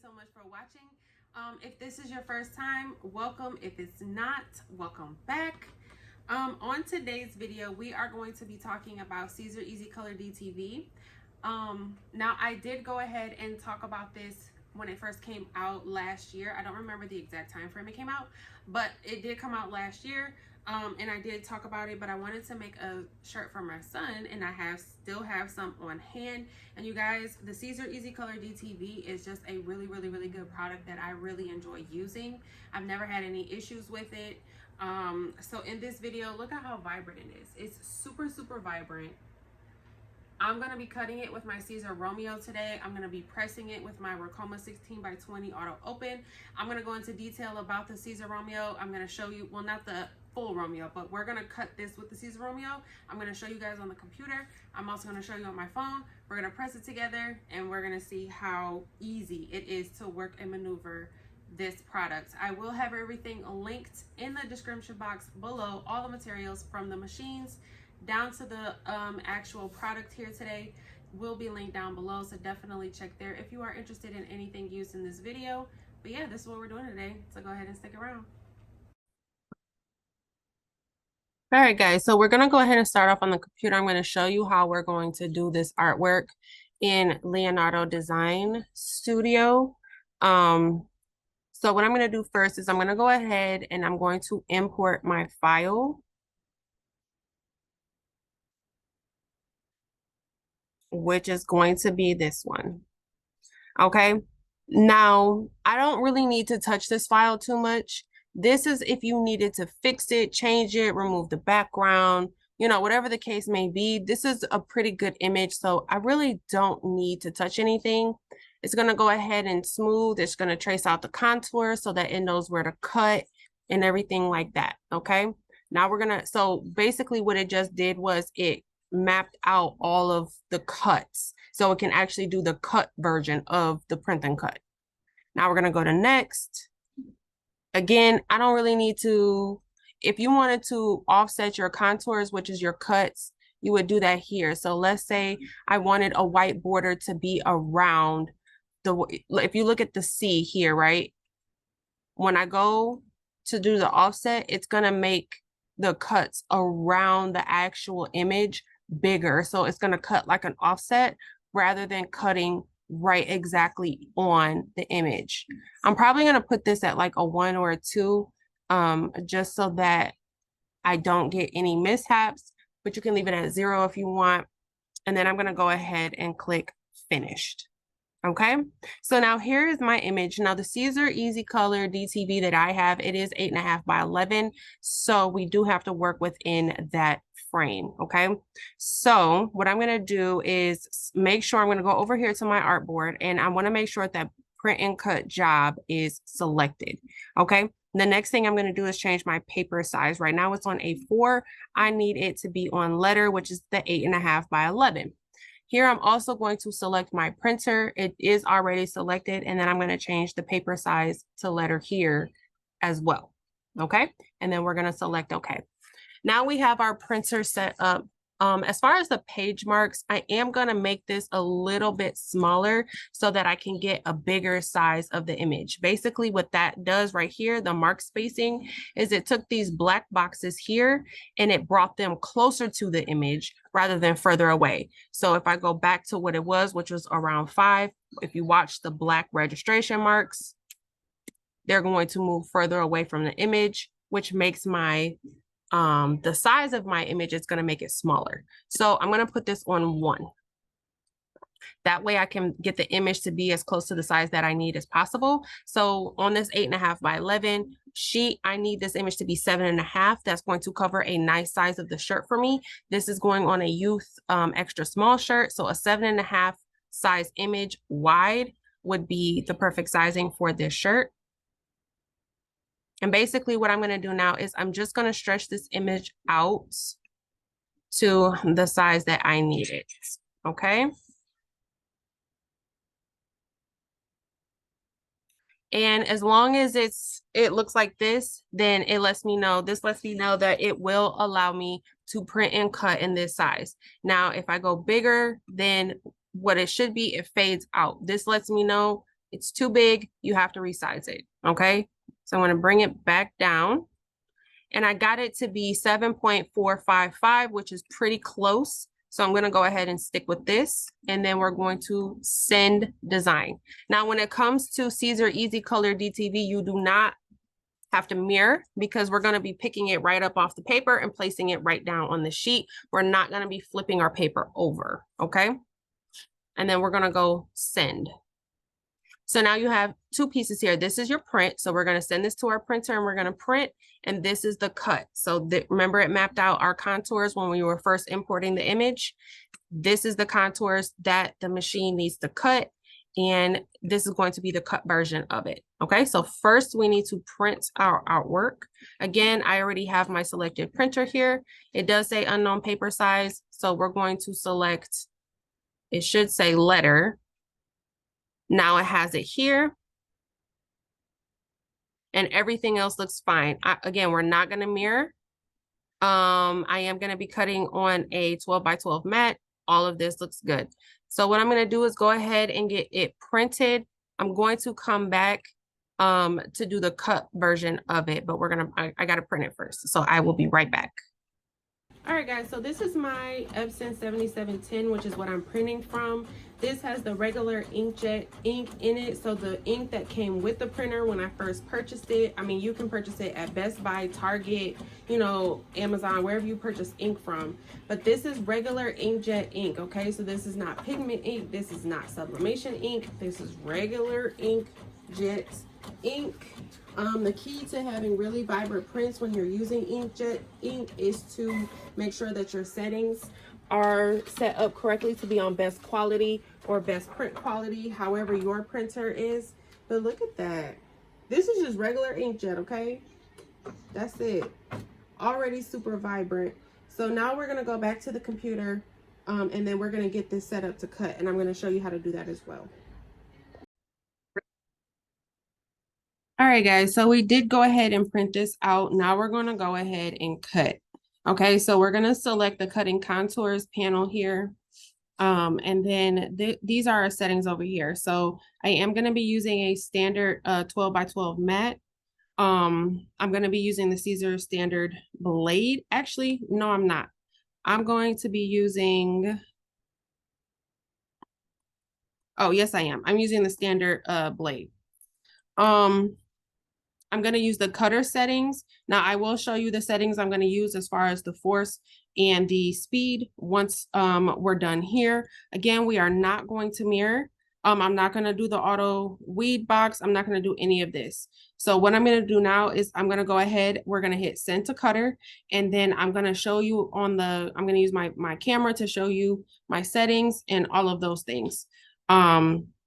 so much for watching. If this is your first time, welcome. If it's not, welcome back. On today's video, we are going to be talking about Siser Easycolor Dtv. Now, I did go ahead and talk about this when it first came out last year. I don't remember the exact time frame it came out, but it did come out last year. And I did talk about it, but I wanted to make a shirt for my son, and I still have some on hand. And you guys, the Siser Easycolor Dtv is just a really good product that I really enjoy using. I've never had any issues with it. So in this video, look at how vibrant it is. It's super vibrant. I'm going to be cutting it with my Siser Romeo today. I'm going to be pressing it with my Ricoma 16x20 auto open. I'm going to go into detail about the Siser Romeo. I'm going to show you, well, not the full Romeo, but we're going to cut this with the Siser Romeo. I'm going to show you guys on the computer. I'm also going to show you on my phone. We're going to press it together, and we're going to see how easy it is to work and maneuver this product. I will have everything linked in the description box below, all the materials from the machines down to the actual product here today will be linked down below, so definitely check there if you are interested in anything used in this video. But yeah, this is what we're doing today, so go ahead and stick around. All right, guys, so we're going to go ahead and start off on the computer. I'm going to show you how we're going to do this artwork in Leonardo Design Studio. So what I'm going to do first is I'm going to go ahead and I'm going to import my file, which is going to be this one. Okay, now I don't really need to touch this file too much. This is if you needed to fix it, change it, remove the background, you know, whatever the case may be. This is a pretty good image, so I really don't need to touch anything. It's going to go ahead and smooth. It's going to trace out the contour so that it knows where to cut and everything like that. Okay, now we're going to, so basically what it just did was it mapped out all of the cuts so it can actually do the cut version of the print and cut. Now we're going to go to next. Again, I don't really need to, if you wanted to offset your contours, which is your cuts, you would do that here. So let's say I wanted a white border to be around the, if you look at the C here, right? When I go to do the offset, it's going to make the cuts around the actual image bigger. So it's going to cut like an offset rather than cutting right exactly on the image. I'm probably going to put this at like a 1 or a 2, just so that I don't get any mishaps, but you can leave it at 0 if you want. And then I'm going to go ahead and click finished. Okay, so now here is my image. Now the Siser Easycolor Dtv that I have, it is 8.5 by 11. So we do have to work within that frame. Okay, so what I'm going to do is make sure I'm going to go over here to my artboard, and I want to make sure that print and cut job is selected. Okay, the next thing I'm going to do is change my paper size. Right now it's on A4. I need it to be on letter, which is the 8.5 by 11. Here, I'm also going to select my printer. It is already selected, and then I'm going to change the paper size to letter here as well. Okay, and then we're going to select OK. Now we have our printer set up. As far as the page marks, I am going to make this a little bit smaller so that I can get a bigger size of the image. Basically, what that does right here, the mark spacing, is it took these black boxes here and it brought them closer to the image rather than further away. So if I go back to what it was, which was around 5, if you watch the black registration marks, they're going to move further away from the image, which makes my the size of my image is going to make it smaller. So I'm going to put this on 1. That way I can get the image to be as close to the size that I need as possible. So on this 8.5 by 11 sheet, I need this image to be 7.5. That's going to cover a nice size of the shirt for me. This is going on a youth extra small shirt. So a 7.5 size image wide would be the perfect sizing for this shirt. And basically what I'm going to do now is I'm just going to stretch this image out to the size that I need it. Okay. And as long as it looks like this, then it lets me know, this lets me know that it will allow me to print and cut in this size. Now, if I go bigger than what it should be, it fades out. This lets me know It's too big. You have to resize it. Okay. So I'm going to bring it back down. And I got it to be 7.455, which is pretty close. So I'm going to go ahead and stick with this. And then we're going to send design. Now, when it comes to Siser Easycolor Dtv, you do not have to mirror because we're going to be picking it right up off the paper and placing it right down on the sheet. We're not going to be flipping our paper over. Okay. And then we're going to go send. So now you have two pieces here. This is your print. So we're going to send this to our printer and we're going to print. And this is the cut. So remember, it mapped out our contours when we were first importing the image. This is the contours that the machine needs to cut. And this is going to be the cut version of it. Okay, so first we need to print our artwork. Again, I already have my selected printer here. It does say unknown paper size. So we're going to select, it should say letter. Now it has it here. And everything else looks fine. Again, we're not going to mirror. I am going to be cutting on a 12 by 12 mat. All of this looks good. So what I'm going to do is go ahead and get it printed. I'm going to come back to do the cut version of it, but I got to print it first. So I will be right back. All right, guys, so this is my Epson 7710, which is what I'm printing from. This has the regular inkjet ink in it. So the ink that came with the printer when I first purchased it, I mean, you can purchase it at Best Buy, Target, you know, Amazon, wherever you purchase ink from. But this is regular inkjet ink, okay? So this is not pigment ink. This is not sublimation ink. This is regular inkjet ink. The key to having really vibrant prints when you're using inkjet ink is to make sure that your settings are set up correctly to be on best quality or best print quality, however your printer is. But look at that. This is just regular inkjet, okay? That's it. Already super vibrant. So now we're gonna go back to the computer and then we're gonna get this set up to cut, and I'm gonna show you how to do that as well. All right, guys, so we did go ahead and print this out. Now we're going to go ahead and cut. Okay, so we're going to select the cutting contours panel here. And then these are our settings over here. So I am going to be using a standard 12 by 12 mat. I'm going to be using the Siser standard blade. Actually, no, I'm not. I'm going to be using, oh, yes, I am. I'm using the standard blade. I'm going to use the cutter settings. Now I will show you the settings I'm going to use as far as the force and the speed once we're done here. Again, we are not going to mirror. I'm not going to do the auto weed box. I'm not going to do any of this. So what I'm going to do now is I'm going to go ahead. We're going to hit send to cutter. And then I'm going to show you I'm going to use my camera to show you my settings and all of those things.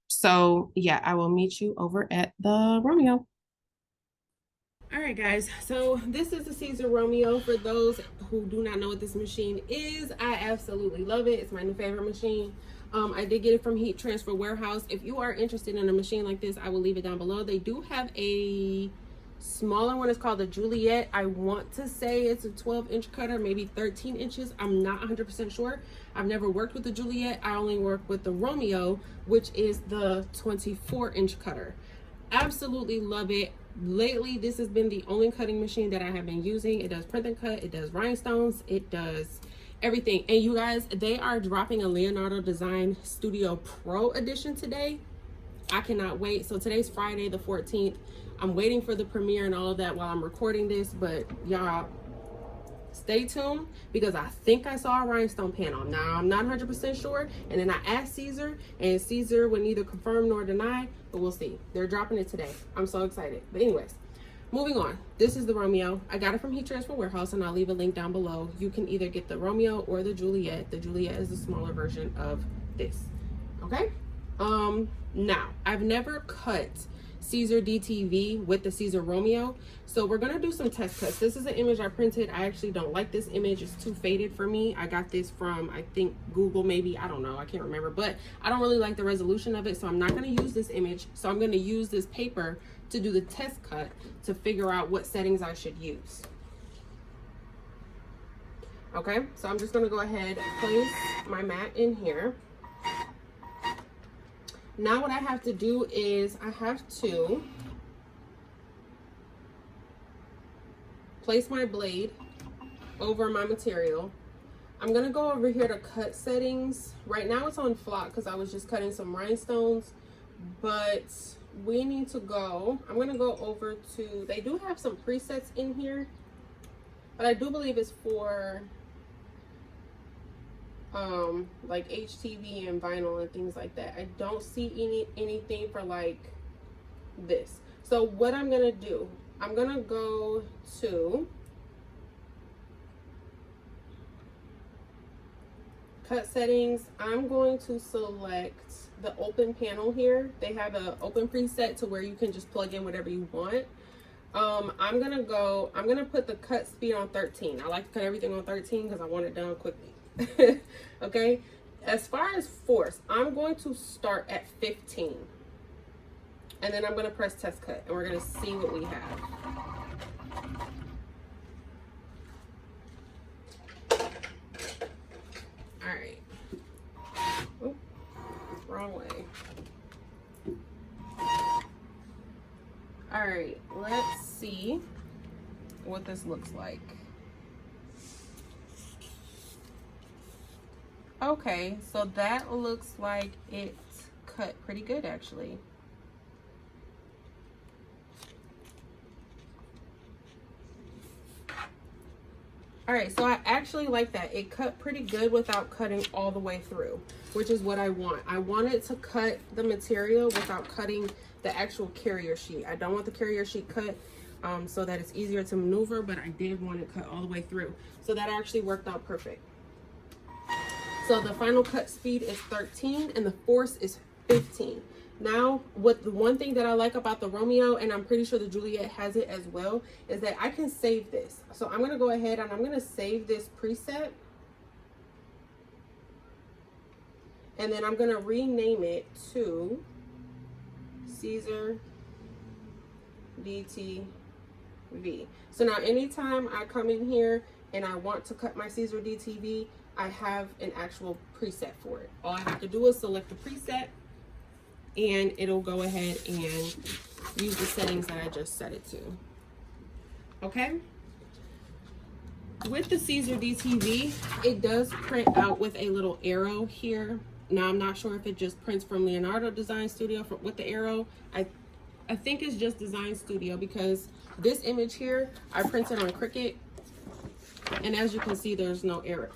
So yeah, I will meet you over at the Romeo. All right, guys, so this is the Siser Romeo. For those who do not know what this machine is, I absolutely love it. It's my new favorite machine. I did get it from Heat Transfer Warehouse. If you are interested in a machine like this, I will leave it down below. They do have a smaller one. It's called the Juliet. I want to say it's a 12-inch cutter, maybe 13 inches. I'm not 100% sure. I've never worked with the Juliet. I only work with the Romeo, which is the 24-inch cutter. Absolutely love it. Lately, this has been the only cutting machine that I have been using. It does print and cut, it does rhinestones, it does everything. And you guys, they are dropping a Leonardo Design Studio Pro edition today. I cannot wait. So today's Friday the 14th. I'm waiting for the premiere and all of that while I'm recording this, but y'all stay tuned because I think I saw a rhinestone panel. Now I'm not 100% sure, and then I asked Siser, and Siser would neither confirm nor deny, but we'll see. They're dropping it today. I'm so excited. But anyways, moving on. This is the Romeo. I got it from Heat Transfer Warehouse, and I'll leave a link down below. You can either get the Romeo or the Juliet. The Juliet is the smaller version of this. Okay. Now I've never cut Siser Dtv with the Siser Romeo, so we're gonna do some test cuts. This is an image I printed. I actually don't like this image. It's too faded for me. I got this from, I think, Google, maybe, I don't know, I can't remember, but I don't really like the resolution of it, so I'm not gonna use this image. So I'm gonna use this paper to do the test cut to figure out what settings I should use. Okay, so I'm just gonna go ahead and place my mat in here. Now what I have to do is I have to place my blade over my material. I'm gonna go over here to cut settings. Right now it's on flock because I was just cutting some rhinestones, but we need to go, I'm gonna go over to, they do have some presets in here, but I do believe it's for like HTV and vinyl and things like that. I don't see anything for like this. So what I'm gonna do, I'm gonna go to cut settings. I'm going to select the open panel here. They have an open preset to where you can just plug in whatever you want. I'm gonna put the cut speed on 13. I like to cut everything on 13 because I want it done quickly. Okay, as far as force, I'm going to start at 15, and then I'm going to press test cut, and we're going to see what we have. All right. Oop, wrong way. All right, let's see what this looks like. Okay, so that looks like it cut pretty good actually. All right, so I actually like that. It cut pretty good without cutting all the way through, which is what I want. I want it to cut the material without cutting the actual carrier sheet. I don't want the carrier sheet cut so that it's easier to maneuver, but I did want it cut all the way through. So that actually worked out perfect. So the final cut speed is 13 and the force is 15. Now, the one thing that I like about the Romeo, and I'm pretty sure the Juliet has it as well, is that I can save this. So I'm gonna go ahead and I'm gonna save this preset. And then I'm gonna rename it to Siser Dtv. So now anytime I come in here and I want to cut my Siser Dtv, I have an actual preset for it. All I have to do is select the preset and it'll go ahead and use the settings that I just set it to. Okay? With the Siser Dtv, it does print out with a little arrow here. Now, I'm not sure if it just prints from Leonardo Design Studio with the arrow. I think it's just Design Studio because this image here, I printed on Cricut. And as you can see, there's no arrow.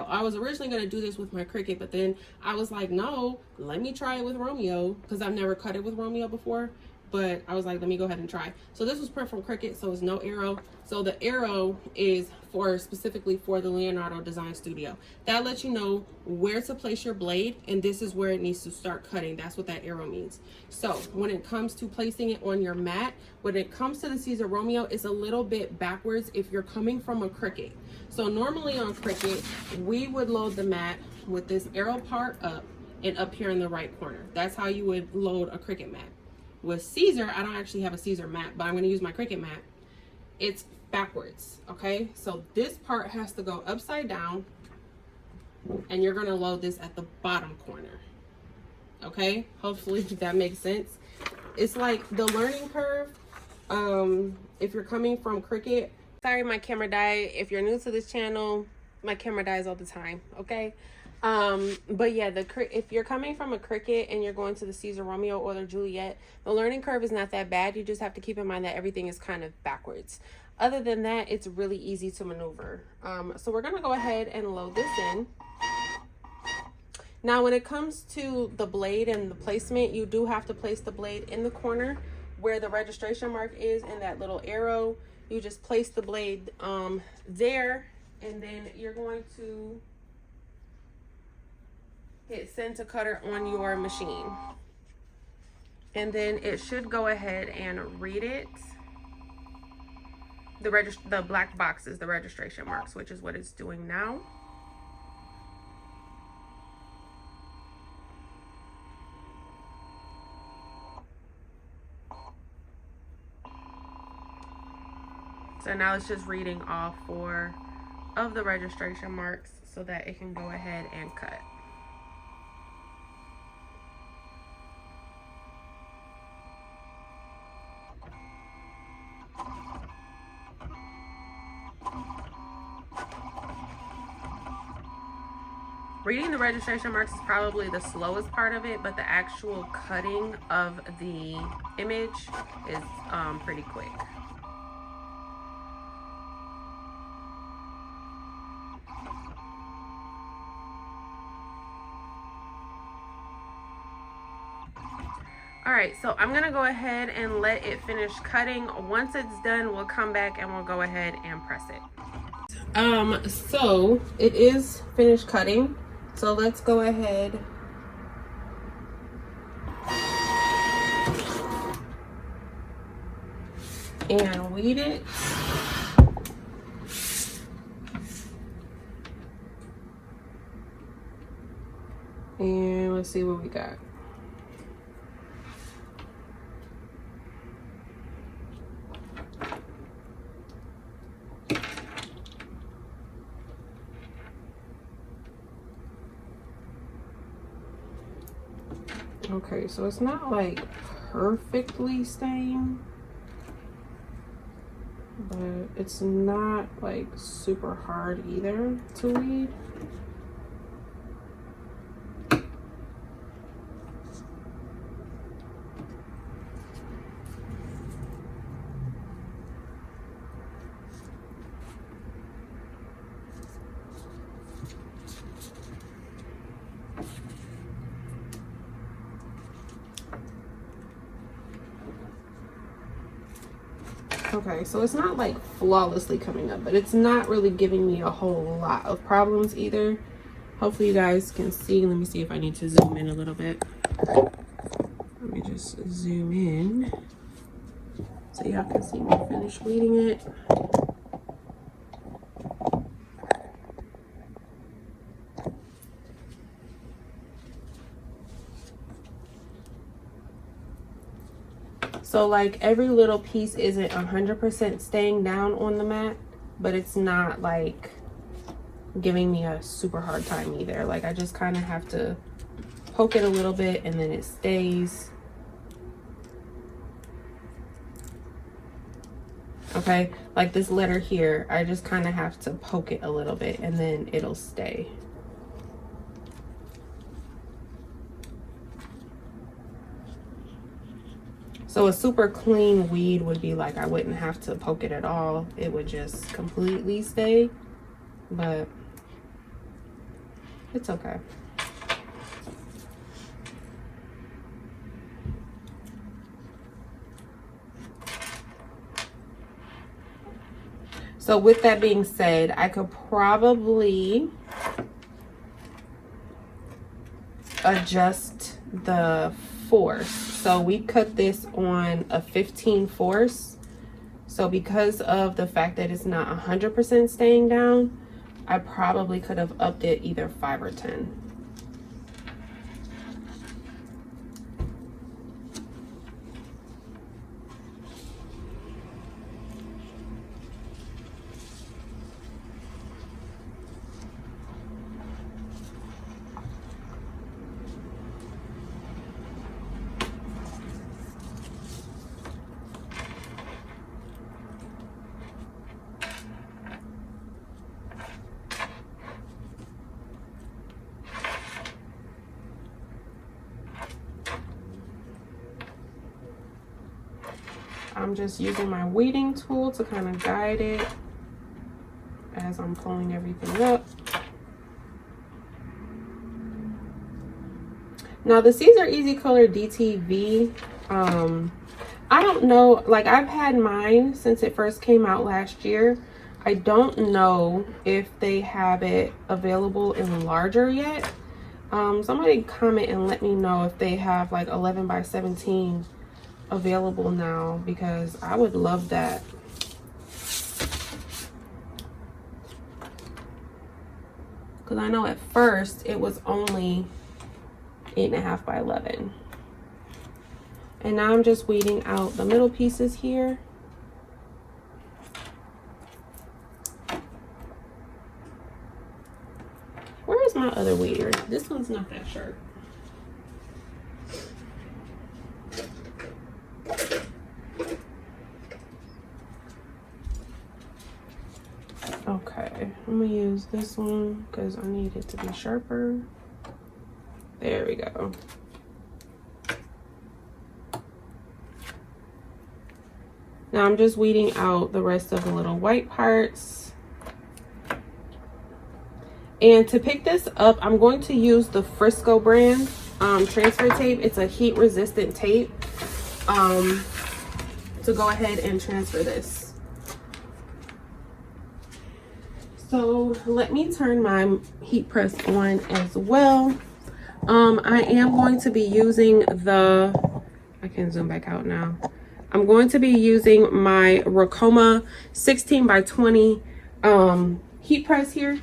I was originally going to do this with my Cricut, but then I was like, no, let me try it with Romeo because I've never cut it with Romeo before. But I was like, let me go ahead and try. So this was print from Cricut, so it's no arrow. So the arrow is specifically for the Leonardo Design Studio. That lets you know where to place your blade, and this is where it needs to start cutting. That's what that arrow means. So when it comes to placing it on your mat, when it comes to the Siser Romeo, it's a little bit backwards if you're coming from a Cricut. So normally on Cricut, we would load the mat with this arrow part up and up here in the right corner. That's how you would load a Cricut mat. With Siser, I don't actually have a Siser mat, but I'm going to use my Cricut mat. It's backwards, okay? So this part has to go upside down, and you're going to load this at the bottom corner, okay? Hopefully that makes sense. It's like the learning curve. If you're coming from Cricut, sorry my camera died. If you're new to this channel, my camera dies all the time, okay? But yeah, if you're coming from a Cricut and you're going to the Siser Romeo or the Juliet, the learning curve is not that bad. You just have to keep in mind that everything is kind of backwards. Other than that, it's really easy to maneuver. So we're gonna go ahead and load this in. Now, when it comes to the blade and the placement, you do have to place the blade in the corner where the registration mark is and that little arrow. You just place the blade there, and then you're going to hit send to cutter on your machine, and then it should go ahead and read it. The black box is the registration marks, which is what it's doing now. So now it's just reading all 4 of the registration marks so that it can go ahead and cut. Reading the registration marks is probably the slowest part of it, but the actual cutting of the image is pretty quick. All right, so I'm gonna go ahead and let it finish cutting. Once it's done, we'll come back and we'll go ahead and press it. So it is finished cutting. So let's go ahead and weed it. And let's see what we got. Okay, so it's not like perfectly stained, but it's not like super hard either to weed. Okay, so it's not like flawlessly coming up, but it's not really giving me a whole lot of problems either. Hopefully you guys can see. Let me see if I need to zoom in a little bit. Let me just zoom in so y'all can see me finish weeding it. So like every little piece isn't 100% staying down on the mat, but it's not like giving me a super hard time either. Like I just kind of have to poke it a little bit and then it stays. Okay, like this letter here, I just kind of have to poke it a little bit and then it'll stay. So a super clean weed would be like I wouldn't have to poke it at all. It would just completely stay, but it's okay. So with that being said, I could probably adjust the force. So we cut this on a 15 force. So because of the fact that it's not 100% staying down, I probably could have upped it either 5 or 10. I'm just using my weeding tool to kind of guide it as I'm pulling everything up. Now the Siser Easycolor Dtv, I don't know, like I've had mine since it first came out last year. I don't know if they have it available in larger yet. Somebody comment and let me know if they have like 11 by 17 available now, because I would love that. Because I know at first it was only 8.5 by 11. And now I'm just weeding out the middle pieces here. Where is my other weeder? This one's not that sharp. Okay, I'm I'm gonna use this one because I need it to be sharper. There we go. Now I'm just weeding out the rest of the little white parts. And to pick this up, I'm going to use the Frisco brand transfer tape. It's a heat resistant tape to go ahead and transfer this. So let me turn my heat press on as well. I am going to be using I can zoom back out now. I'm going to be using my Ricoma 16 by 20 heat press here.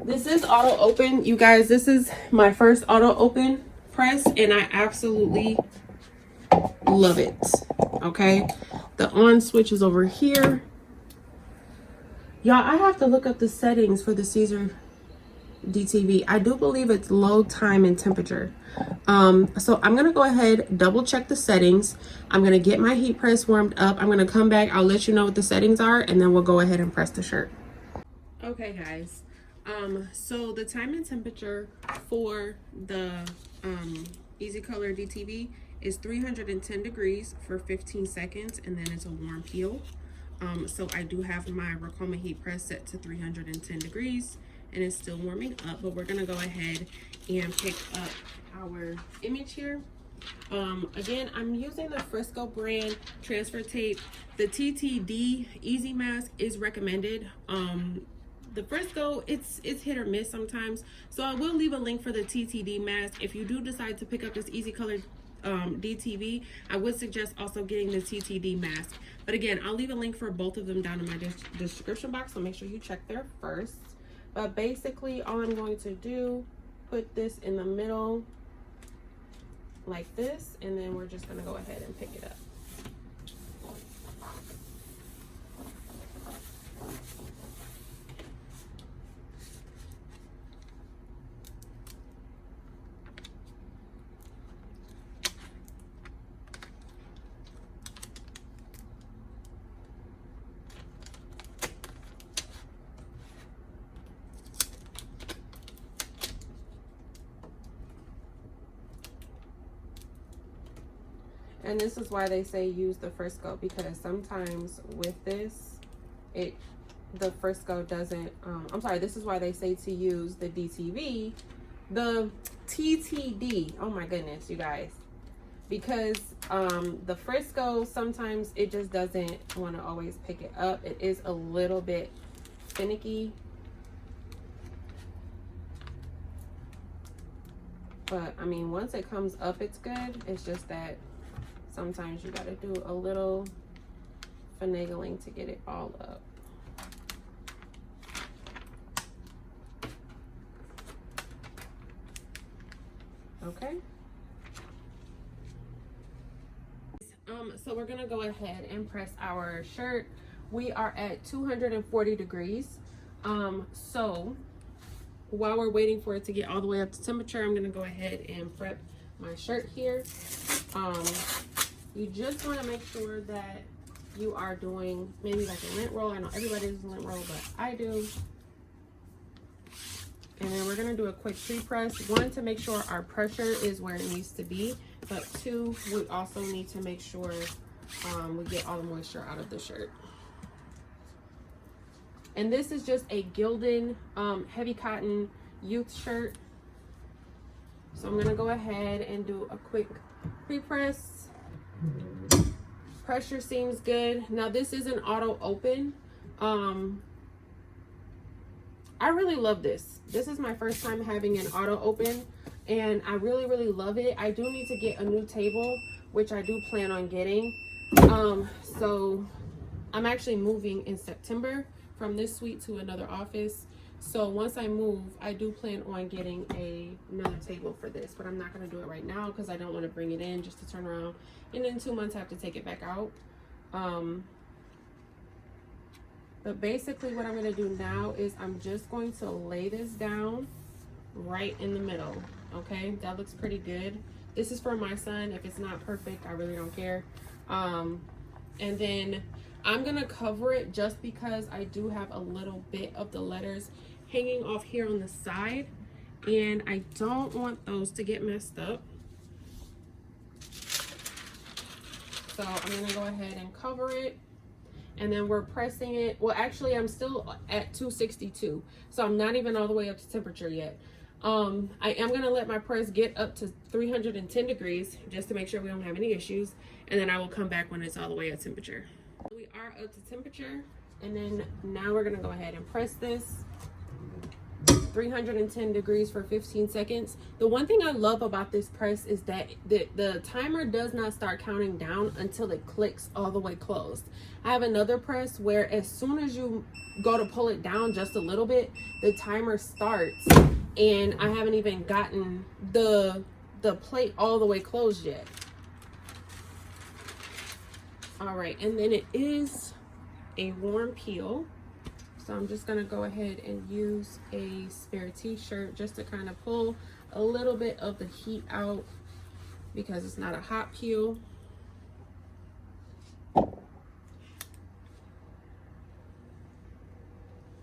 This is auto open, you guys. This is my first auto open press and I absolutely love it. Okay, the on switch is over here. Y'all, I have to look up the settings for the Siser Dtv. I do believe it's load time and temperature. So I'm gonna go ahead, double check the settings. I'm gonna get my heat press warmed up. I'm gonna come back, I'll let you know what the settings are, and then we'll go ahead and press the shirt. Okay guys, so the time and temperature for the Easycolor Dtv is 310 degrees for 15 seconds, and then it's a warm peel. So I do have my Ricoma heat press set to 310 degrees and it's still warming up, but we're gonna go ahead and pick up our image here. Again, I'm using the Frisco brand transfer tape. The TTD Easy Mask is recommended. The Frisco, it's hit or miss sometimes, so I will leave a link for the TTD mask. If you do decide to pick up this Easycolor Dtv, I would suggest also getting the TTD mask. But again, I'll leave a link for both of them down in my description box, so make sure you check there first. But basically, all I'm going to do, put this in the middle like this, and then we're just gonna go ahead and pick it up. And this is why they say use the Frisco, because sometimes with this, the Frisco doesn't, I'm sorry, this is why they say to use the DTV, the TTD, oh my goodness, you guys. Because the Frisco, sometimes it just doesn't want to always pick it up. It is a little bit finicky. But I mean, once it comes up, it's good. It's just that sometimes you got to do a little finagling to get it all up. Okay. So we're gonna go ahead and press our shirt. We are at 240 degrees. So while we're waiting for it to get all the way up to temperature, I'm gonna go ahead and prep my shirt here. You just want to make sure that you are doing maybe like a lint roll. I know everybody does a lint roll, but I do. And then we're going to do a quick pre-press. One, to make sure our pressure is where it needs to be. But two, we also need to make sure we get all the moisture out of the shirt. And this is just a Gildan heavy cotton youth shirt. So I'm going to go ahead and do a quick pre-press. Pressure seems good. Now this is an auto open. I really love this. This is my first time having an auto open and I really love it. I do need to get a new table, which I do plan on getting. So I'm actually moving in September from this suite to another office. So once I move, I do plan on getting another table for this, but I'm not going to do it right now because I don't want to bring it in just to turn around and in 2 months I have to take it back out. But basically what I'm going to do now is I'm just going to lay this down right in the middle. Okay, that looks pretty good. This is for my son. If it's not perfect, I really don't care. And then I'm gonna cover it just because I do have a little bit of the letters hanging off here on the side, and I don't want those to get messed up. So I'm gonna go ahead and cover it, and then we're pressing it. Well, actually I'm still at 262, so I'm not even all the way up to temperature yet. I am gonna let my press get up to 310 degrees just to make sure we don't have any issues, and then I will come back when it's all the way at temperature. We are up to temperature, and then now we're gonna go ahead and press this 310 degrees for 15 seconds. The one thing I love about this press is that the timer does not start counting down until it clicks all the way closed. I have another press where as soon as you go to pull it down just a little bit, the timer starts, and I haven't even gotten the plate all the way closed yet. All right, and then it is a warm peel. So I'm just gonna go ahead and use a spare t-shirt just to kind of pull a little bit of the heat out because it's not a hot peel.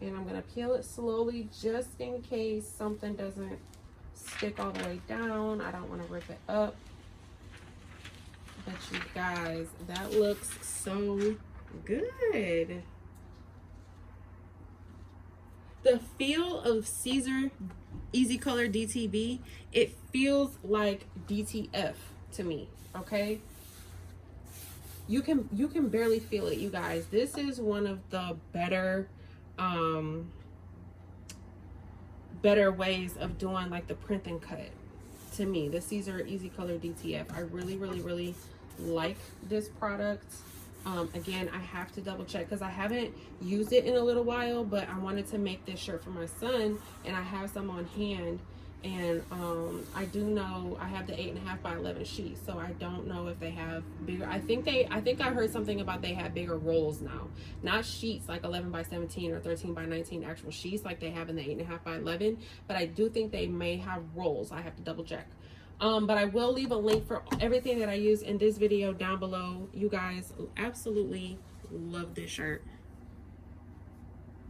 And I'm gonna peel it slowly just in case something doesn't stick all the way down. I don't wanna rip it up. But you guys, that looks so good. The feel of Siser Easycolor Dtv, it feels like DTF to me, okay? You can barely feel it, you guys. This is one of the better ways of doing like the print and cut to me. The Siser Easycolor DTF. I really like this product. Again, I have to double check because I haven't used it in a little while, but I wanted to make this shirt for my son, and I have some on hand. And I do know I have the 8.5 by 11 sheet, so I don't know if they have bigger. I think I heard something about they have bigger rolls now, not sheets like 11 by 17 or 13 by 19 actual sheets like they have in the 8.5 by 11, but I do think they may have rolls. I have to double check. But I will leave a link for everything that I use in this video down below. You guys absolutely love this shirt.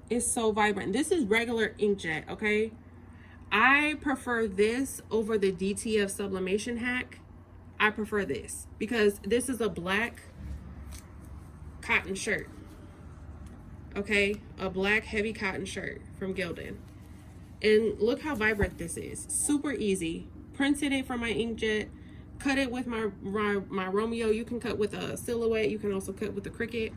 It's so vibrant. This is regular inkjet, okay? I prefer this over the DTF sublimation hack. I prefer this because this is a black cotton shirt, okay? A black heavy cotton shirt from Gildan. And look how vibrant this is. Super easy. Printed it from my inkjet, cut it with my Romeo. You can cut with a silhouette, you can also cut with a Cricut,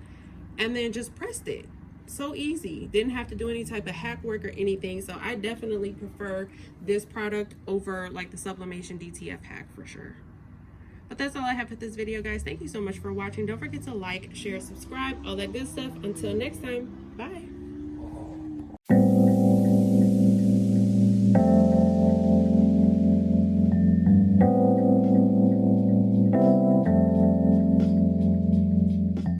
and then just pressed it. So easy. Didn't have to do any type of hack work or anything. So I definitely prefer this product over like the sublimation DTF hack for sure. But that's all I have for this video, guys. Thank you so much for watching. Don't forget to like, share, subscribe, all that good stuff. Until next time, bye.